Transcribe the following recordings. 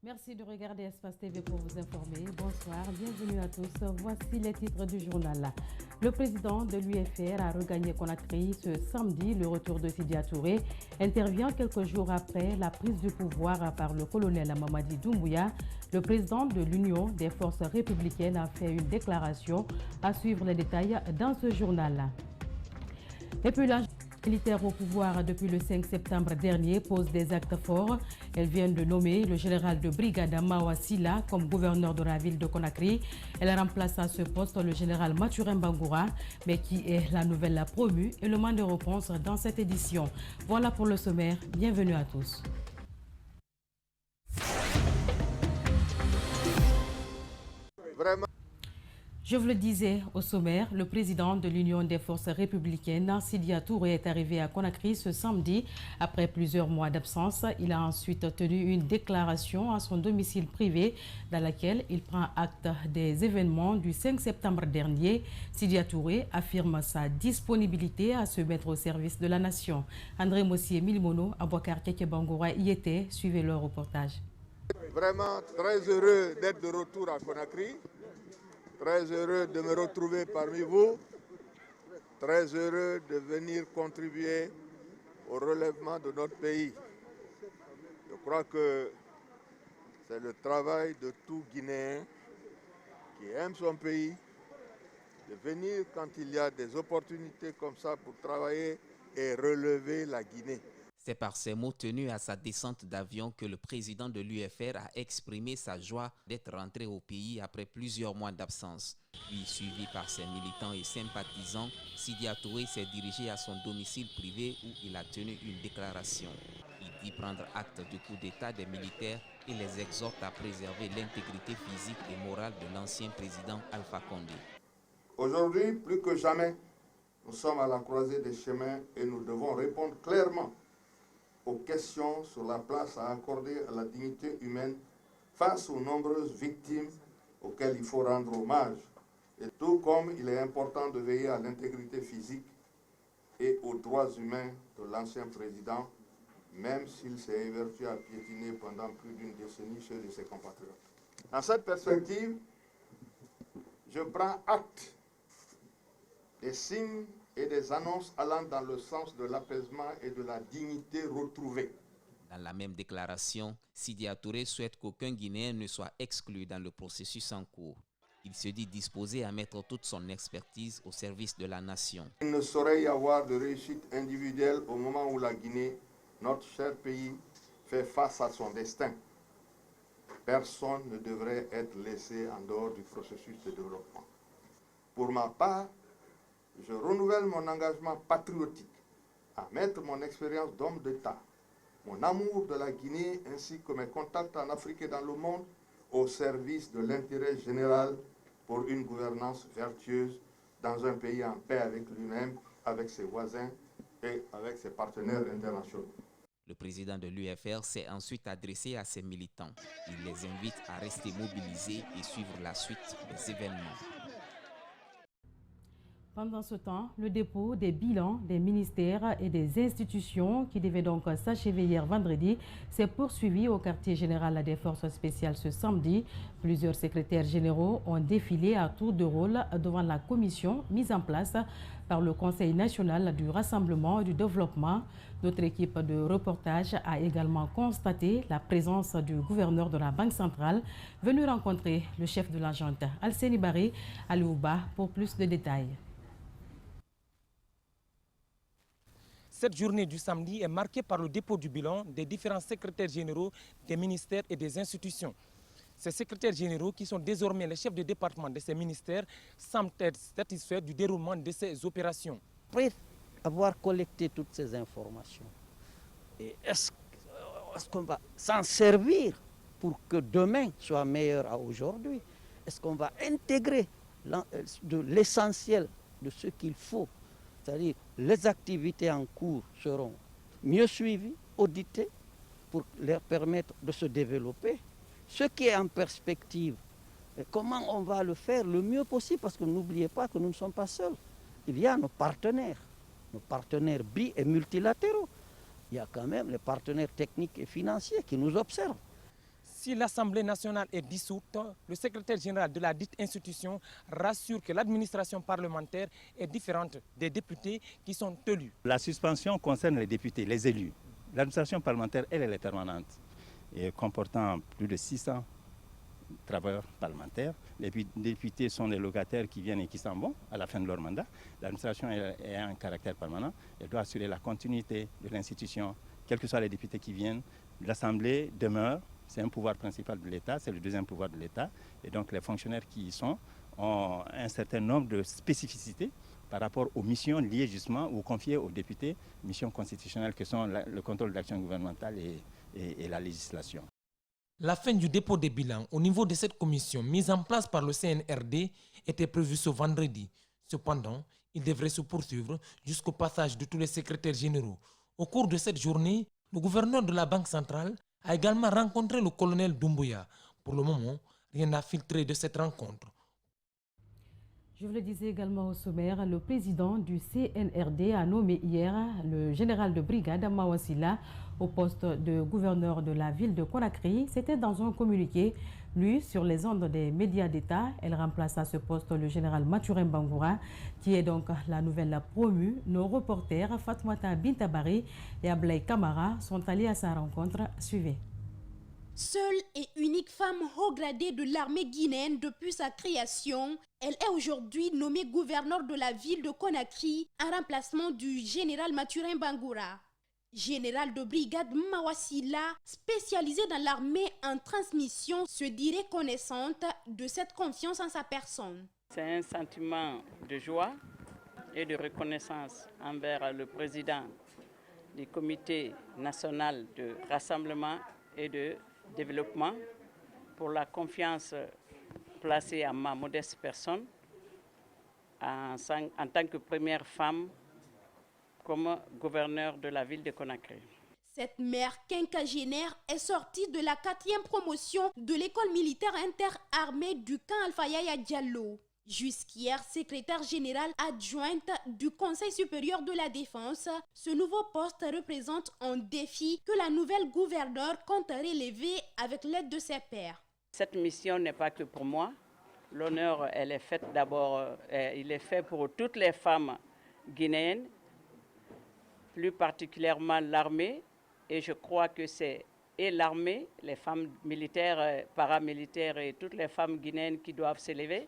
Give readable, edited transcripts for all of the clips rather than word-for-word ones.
Merci de regarder Espace TV pour vous informer. Bonsoir, bienvenue à tous. Voici les titres du journal. Le président de l'UFR a regagné Conakry ce samedi. Le retour de Sidya Touré intervient quelques jours après la prise du pouvoir par le colonel Mamadi Doumbouya. Le président de l'Union des forces républicaines a fait une déclaration. À suivre les détails dans ce journal. Et puis la militaire au pouvoir depuis le 5 septembre dernier pose des actes forts. Elle vient de nommer le général de brigade Mawa Silla comme gouverneur de la ville de Conakry. Elle remplace à ce poste le général Mathurin Bangoura, mais qui est la nouvelle promue. Et le mandat de réponse dans cette édition. Voilà pour le sommaire. Bienvenue à tous. Vraiment. Je vous le disais au sommaire, le président de l'Union des forces républicaines, Sidya Touré, est arrivé à Conakry ce samedi. Après plusieurs mois d'absence, il a ensuite tenu une déclaration à son domicile privé dans laquelle il prend acte des événements du 5 septembre dernier. Sidya Touré affirme sa disponibilité à se mettre au service de la nation. André Mossier Milimono, Abouakar Keke Bangoura y était. Suivez leur reportage. Vraiment très heureux d'être de retour à Conakry. Très heureux de me retrouver parmi vous, très heureux de venir contribuer au relèvement de notre pays. Je crois que c'est le travail de tout Guinéen qui aime son pays, de venir quand il y a des opportunités comme ça pour travailler et relever la Guinée. C'est par ces mots tenus à sa descente d'avion que le président de l'UFR a exprimé sa joie d'être rentré au pays après plusieurs mois d'absence. Puis, suivi par ses militants et sympathisants, Sidya Touré s'est dirigé à son domicile privé où il a tenu une déclaration. Il dit prendre acte du coup d'État des militaires et les exhorte à préserver l'intégrité physique et morale de l'ancien président Alpha Condé. Aujourd'hui, plus que jamais, nous sommes à la croisée des chemins et nous devons répondre clairement aux questions sur la place à accorder à la dignité humaine face aux nombreuses victimes auxquelles il faut rendre hommage. Et tout comme il est important de veiller à l'intégrité physique et aux droits humains de l'ancien président, même s'il s'est évertué à piétiner pendant plus d'une décennie ceux de ses compatriotes. Dans cette perspective, je prends acte des signes et des annonces allant dans le sens de l'apaisement et de la dignité retrouvée. Dans la même déclaration, Sidya Touré souhaite qu'aucun Guinéen ne soit exclu dans le processus en cours. Il se dit disposé à mettre toute son expertise au service de la nation. Il ne saurait y avoir de réussite individuelle au moment où la Guinée, notre cher pays, fait face à son destin. Personne ne devrait être laissé en dehors du processus de développement. Pour ma part, je renouvelle mon engagement patriotique à mettre mon expérience d'homme d'État, mon amour de la Guinée ainsi que mes contacts en Afrique et dans le monde au service de l'intérêt général pour une gouvernance vertueuse dans un pays en paix avec lui-même, avec ses voisins et avec ses partenaires internationaux. Le président de l'UFR s'est ensuite adressé à ses militants. Il les invite à rester mobilisés et suivre la suite des événements. Pendant ce temps, le dépôt des bilans des ministères et des institutions qui devait donc s'achever hier vendredi s'est poursuivi au quartier général des forces spéciales ce samedi. Plusieurs secrétaires généraux ont défilé à tour de rôle devant la commission mise en place par le Conseil national du rassemblement et du développement. Notre équipe de reportage a également constaté la présence du gouverneur de la Banque centrale venu rencontrer le chef de la junte, Alseni Barry Aliouba, pour plus de détails. Cette journée du samedi est marquée par le dépôt du bilan des différents secrétaires généraux des ministères et des institutions. Ces secrétaires généraux, qui sont désormais les chefs de département de ces ministères, semblent être satisfaits du déroulement de ces opérations. Après avoir collecté toutes ces informations, est-ce qu'on va s'en servir pour que demain soit meilleur à aujourd'hui? Est-ce qu'on va intégrer l'essentiel de ce qu'il faut? C'est-à-dire les activités en cours seront mieux suivies, auditées, pour leur permettre de se développer. Ce qui est en perspective, comment on va le faire le mieux possible, parce que n'oubliez pas que nous ne sommes pas seuls. Il y a nos partenaires bi- et multilatéraux. Il y a quand même les partenaires techniques et financiers qui nous observent. Si l'Assemblée nationale est dissoute, le secrétaire général de la dite institution rassure que l'administration parlementaire est différente des députés qui sont élus. La suspension concerne les députés, les élus. L'administration parlementaire, elle est permanente, et comportant plus de 600 travailleurs parlementaires. Les députés sont des locataires qui viennent et qui s'en vont à la fin de leur mandat. L'administration est un caractère permanent. Elle doit assurer la continuité de l'institution, quels que soient les députés qui viennent. L'Assemblée demeure. C'est un pouvoir principal de l'État, c'est le deuxième pouvoir de l'État. Et donc les fonctionnaires qui y sont ont un certain nombre de spécificités par rapport aux missions liées justement ou confiées aux députés, missions constitutionnelles que sont le contrôle de l'action gouvernementale et la législation. La fin du dépôt des bilans au niveau de cette commission mise en place par le CNRD était prévue ce vendredi. Cependant, il devrait se poursuivre jusqu'au passage de tous les secrétaires généraux. Au cours de cette journée, le gouverneur de la Banque centrale a également rencontré le colonel Doumbouya. Pour le moment, rien n'a filtré de cette rencontre. Je vous le disais également au sommaire, le président du CNRD a nommé hier le général de brigade Mawa Silla au poste de gouverneur de la ville de Conakry. C'était dans un communiqué lu sur les ondes des médias d'État. Elle remplace à ce poste le général Mathurin Bangoura, qui est donc la nouvelle promue. Nos reporters Fatoumata Bintabari et Ablaye Kamara sont allés à sa rencontre. Suivez. Seule et unique femme haut gradée de l'armée guinéenne depuis sa création, elle est aujourd'hui nommée gouverneur de la ville de Conakry en remplacement du général Mathurin Bangoura. Général de brigade Mawa Silla, spécialisé dans l'armée en transmission, se dirait connaissante de cette confiance en sa personne. C'est un sentiment de joie et de reconnaissance envers le président du comité national de rassemblement et de développement pour la confiance placée à ma modeste personne en tant que première femme comme gouverneur de la ville de Conakry. Cette mère quinquagénaire est sortie de la 4e promotion de l'école militaire interarmée du camp Alpha Yaya Diallo. Jusqu'hier, secrétaire générale adjointe du Conseil supérieur de la défense, ce nouveau poste représente un défi que la nouvelle gouverneure compte relever avec l'aide de ses pairs. Cette mission n'est pas que pour moi. L'honneur, elle est faite d'abord, il est fait pour toutes les femmes guinéennes, plus particulièrement l'armée, et je crois que c'est l'armée, les femmes militaires, paramilitaires et toutes les femmes guinéennes qui doivent s'élever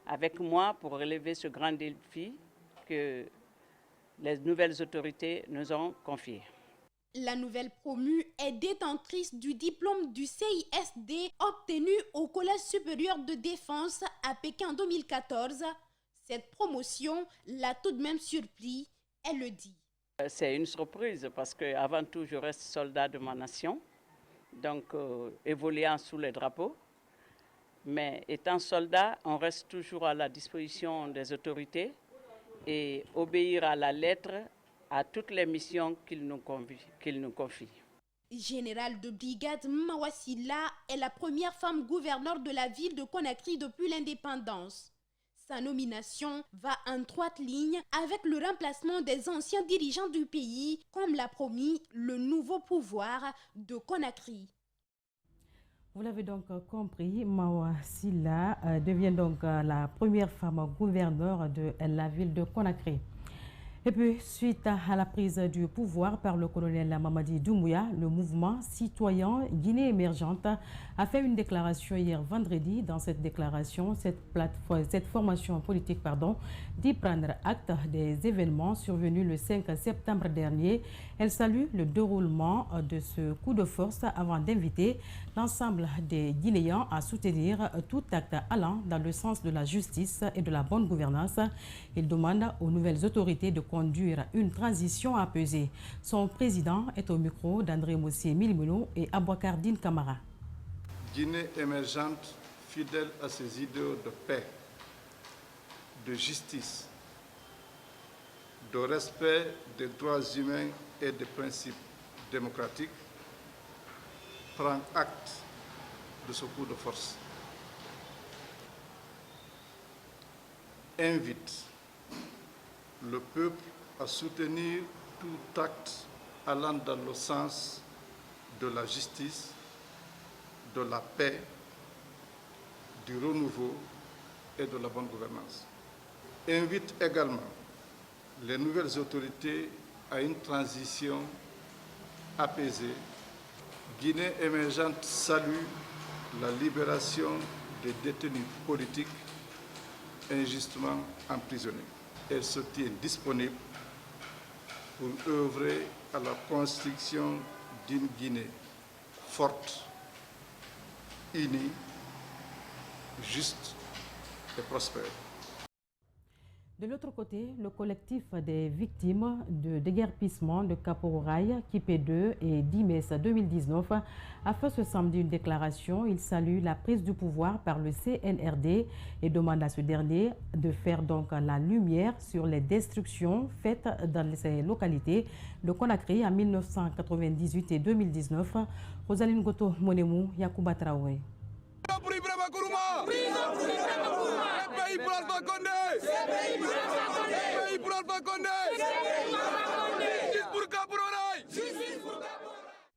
avec moi pour relever ce grand défi que les nouvelles autorités nous ont confié. La nouvelle promue est détentrice du diplôme du CISD obtenu au Collège supérieur de défense à Pékin en 2014. Cette promotion l'a tout de même surpris, elle le dit. C'est une surprise parce qu'avant tout, je reste soldat de ma nation, donc évoluant sous les drapeaux. Mais étant soldat, on reste toujours à la disposition des autorités et obéir à la lettre à toutes les missions qu'ils nous confient. Général de brigade Mawa Silla est la première femme gouverneure de la ville de Conakry depuis l'indépendance. Sa nomination va en droite ligne avec le remplacement des anciens dirigeants du pays, comme l'a promis le nouveau pouvoir de Conakry. Vous l'avez donc compris, Mawa Silla devient donc la première femme gouverneure de la ville de Conakry. Et puis, suite à la prise du pouvoir par le colonel Mamadi Doumbouya, le mouvement citoyen Guinée émergente a fait une déclaration hier vendredi. Dans cette déclaration, cette formation politique dit prendre acte des événements survenus le 5 septembre dernier. Elle salue le déroulement de ce coup de force avant d'inviter l'ensemble des Guinéens à soutenir tout acte allant dans le sens de la justice et de la bonne gouvernance. Il demande aux nouvelles autorités de conduire une transition apaisée. Son président est au micro d'André Mossié Milimouno et Abouakar Din Kamara. Guinée émergente, fidèle à ses idéaux de paix, de justice, de respect des droits humains et des principes démocratiques, prend acte de ce coup de force. Invite le peuple à soutenir tout acte allant dans le sens de la justice, de la paix, du renouveau et de la bonne gouvernance. Invite également les nouvelles autorités à une transition apaisée. Guinée émergente salue la libération des détenus politiques injustement emprisonnés. Elle se tient disponible pour œuvrer à la construction d'une Guinée forte, unie, juste et prospère. De l'autre côté, le collectif des victimes de déguerpissement de Kapororaï, KIP2 et d'IMES 2019 a fait ce samedi une déclaration. Il salue la prise du pouvoir par le CNRD et demande à ce dernier de faire donc la lumière sur les destructions faites dans ces localités de Conakry en 1998 et 2019. Rosaline Goto Monemou, Yacouba Traoré.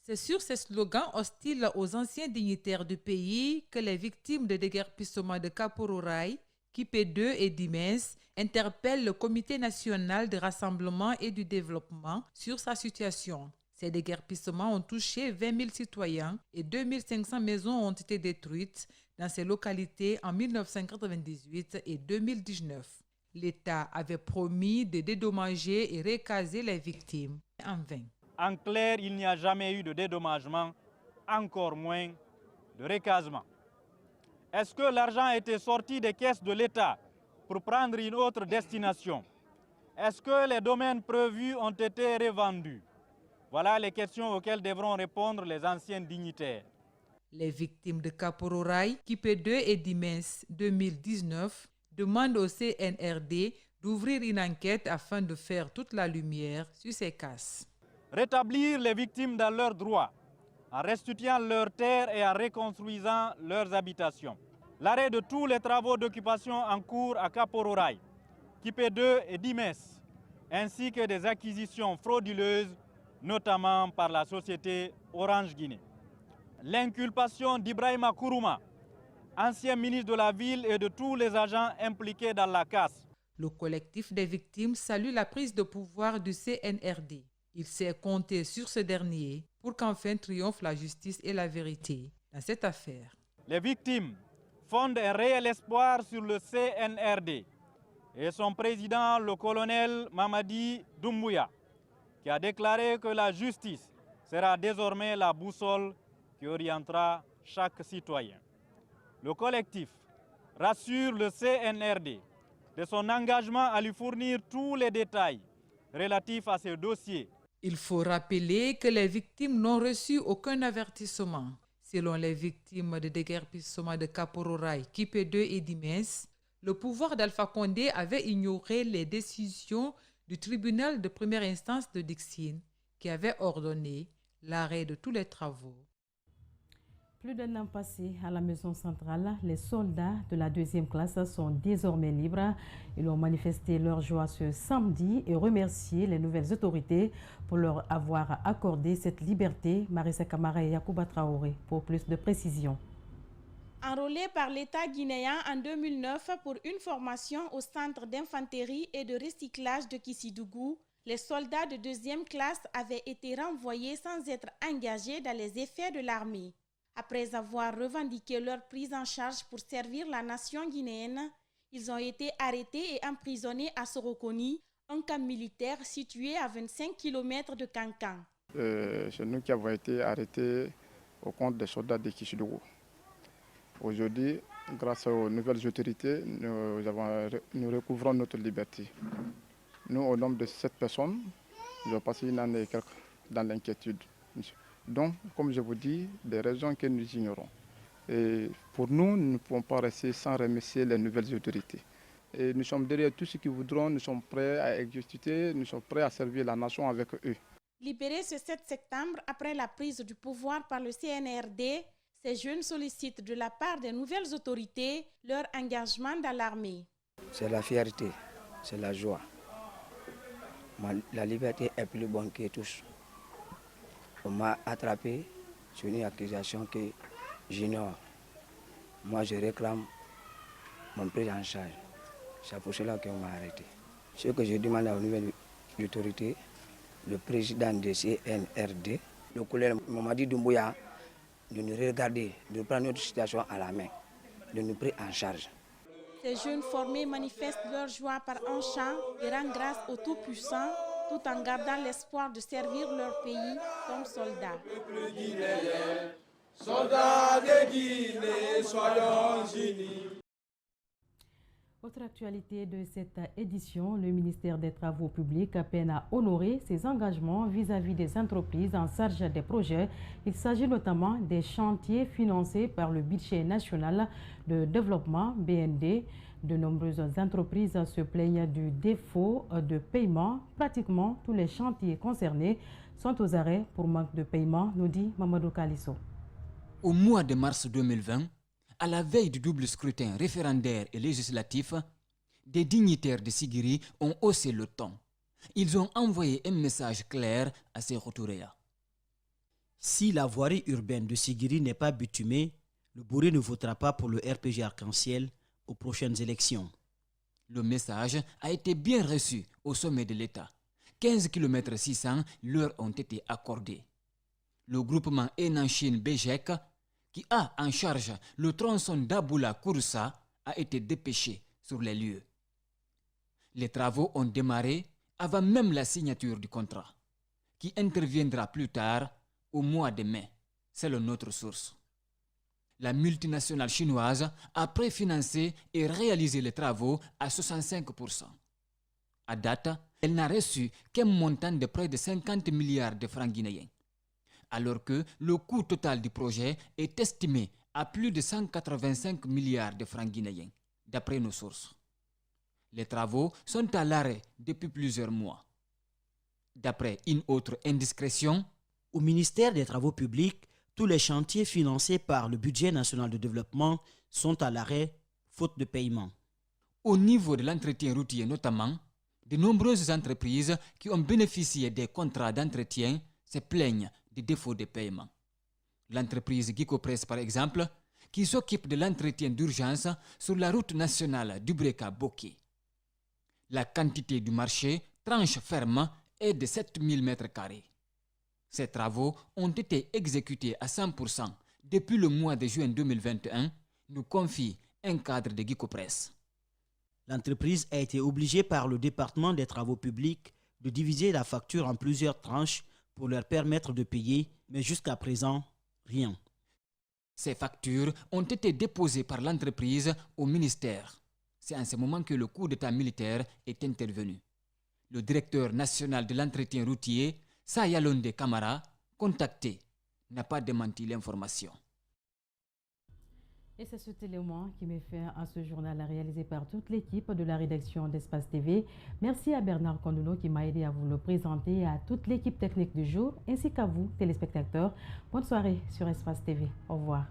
C'est sur ces slogans hostiles aux anciens dignitaires du pays que les victimes de déguerpissement de Kapororaï, KIP2 et d'IMES interpellent le Comité national de rassemblement et du développement sur sa situation. Ces déguerpissements ont touché 20 000 citoyens et 2500 maisons ont été détruites dans ces localités en 1998 et 2019. L'État avait promis de dédommager et recaser les victimes en vain. En clair, il n'y a jamais eu de dédommagement, encore moins de recasement. Est-ce que l'argent était sorti des caisses de l'État pour prendre une autre destination? Est-ce que les domaines prévus ont été revendus? Voilà les questions auxquelles devront répondre les anciens dignitaires. Les victimes de Kapororaï, KIP2 et d'IMES 2019 demandent au CNRD d'ouvrir une enquête afin de faire toute la lumière sur ces cas. Rétablir les victimes dans leurs droits, en restituant leurs terres et en reconstruisant leurs habitations. L'arrêt de tous les travaux d'occupation en cours à Kapororaï, KIP2 et d'IMES, ainsi que des acquisitions frauduleuses, notamment par la société Orange Guinée. L'inculpation d'Ibrahima Kourouma, ancien ministre de la Ville et de tous les agents impliqués dans la casse. Le collectif des victimes salue la prise de pouvoir du CNRD. Il s'est compté sur ce dernier pour qu'enfin triomphe la justice et la vérité dans cette affaire. Les victimes fondent un réel espoir sur le CNRD et son président, le colonel Mamadi Doumbouya, qui a déclaré que la justice sera désormais la boussole qui orientera chaque citoyen. Le collectif rassure le CNRD de son engagement à lui fournir tous les détails relatifs à ce dossier. Il faut rappeler que les victimes n'ont reçu aucun avertissement. Selon les victimes de déguerpissement de Kapororaï, KIP2 et d'IMES, le pouvoir d'Alpha Condé avait ignoré les décisions du tribunal de première instance de Dixine qui avait ordonné l'arrêt de tous les travaux. Plus d'un an passé à la maison centrale, les soldats de la 2e classe sont désormais libres. Ils ont manifesté leur joie ce samedi et remercié les nouvelles autorités pour leur avoir accordé cette liberté. Marissa Kamara et Yacouba Traoré pour plus de précisions. Enrôlés par l'État guinéen en 2009 pour une formation au centre d'infanterie et de recyclage de Kissidougou, les soldats de 2e classe avaient été renvoyés sans être engagés dans les effets de l'armée. Après avoir revendiqué leur prise en charge pour servir la nation guinéenne, ils ont été arrêtés et emprisonnés à Sorokoni, un camp militaire situé à 25 km de Kankan. C'est nous qui avons été arrêtés au compte des soldats de Kissidougou. Aujourd'hui, grâce aux nouvelles autorités, nous recouvrons notre liberté. Nous, au nombre de 7 personnes, nous avons passé une année et quelques dans l'inquiétude. Donc, comme je vous dis, des raisons que nous ignorons. Et pour nous, nous ne pouvons pas rester sans remercier les nouvelles autorités. Et nous sommes derrière tous ceux qui voudront, nous sommes prêts à exécuter, nous sommes prêts à servir la nation avec eux. Libérés ce 7 septembre après la prise du pouvoir par le CNRD, ces jeunes sollicitent de la part des nouvelles autorités leur engagement dans l'armée. C'est la fierté, c'est la joie. La liberté est plus bonne que tous. On m'a attrapé sur une accusation que junior. Moi, je réclame mon prise en charge. C'est pour cela qu'on m'a arrêté. Ce que je demande à nouvelle autorité, le président de CNRD, le collègue Mamadi Doumbouya, de nous regarder, de prendre notre situation à la main, de nous prendre en charge. Ces jeunes formés manifestent leur joie par un chant et rendent grâce au Tout-Puissant, tout en gardant l'espoir de servir leur pays comme soldats. Soldats de Guinée, soyons unis. Autre actualité de cette édition, le ministère des Travaux publics peine à honorer ses engagements vis-à-vis des entreprises en charge des projets. Il s'agit notamment des chantiers financés par le budget national de développement BND. De nombreuses entreprises se plaignent du défaut de paiement. Pratiquement tous les chantiers concernés sont aux arrêts pour manque de paiement, nous dit Mamadou Kalisso. Au mois de mars 2020, à la veille du double scrutin référendaire et législatif, des dignitaires de Sigiri ont haussé le ton. Ils ont envoyé un message clair à ces roturiers. Si la voirie urbaine de Sigiri n'est pas bitumée, le Bouré ne votera pas pour le RPG Arc-en-Ciel aux prochaines élections. Le message a été bien reçu au sommet de l'État. 15 km 600 leur ont été accordés. Le groupement Enanchin Béjek, qui a en charge le tronçon d'Aboula-Kouroussa, a été dépêché sur les lieux. Les travaux ont démarré avant même la signature du contrat, qui interviendra plus tard au mois de mai, selon notre source. La multinationale chinoise a préfinancé et réalisé les travaux à 65%. À date, elle n'a reçu qu'un montant de près de 50 milliards de francs guinéens, alors que le coût total du projet est estimé à plus de 185 milliards de francs guinéens, d'après nos sources. Les travaux sont à l'arrêt depuis plusieurs mois. D'après une autre indiscrétion, au ministère des Travaux publics, tous les chantiers financés par le budget national de développement sont à l'arrêt, faute de paiement. Au niveau de l'entretien routier notamment, de nombreuses entreprises qui ont bénéficié des contrats d'entretien se plaignent des défauts de paiement. L'entreprise Gicopress, par exemple, qui s'occupe de l'entretien d'urgence sur la route nationale Dubreka-Boké. La quantité du marché, tranche ferme, est de 7000 m². Ces travaux ont été exécutés à 100% depuis le mois de juin 2021, nous confie un cadre de Gicopress. L'entreprise a été obligée par le département des Travaux publics de diviser la facture en plusieurs tranches pour leur permettre de payer, mais jusqu'à présent, rien. Ces factures ont été déposées par l'entreprise au ministère. C'est en ce moment que le coup d'état militaire est intervenu. Le directeur national de l'entretien routier, Sayalonde Kamara, contacté, n'a pas démenti l'information. Et c'est cet élément qui met fin à ce journal réalisé par toute l'équipe de la rédaction d'Espace TV. Merci à Bernard Konduno qui m'a aidé à vous le présenter et à toute l'équipe technique du jour, ainsi qu'à vous, téléspectateurs. Bonne soirée sur Espace TV. Au revoir.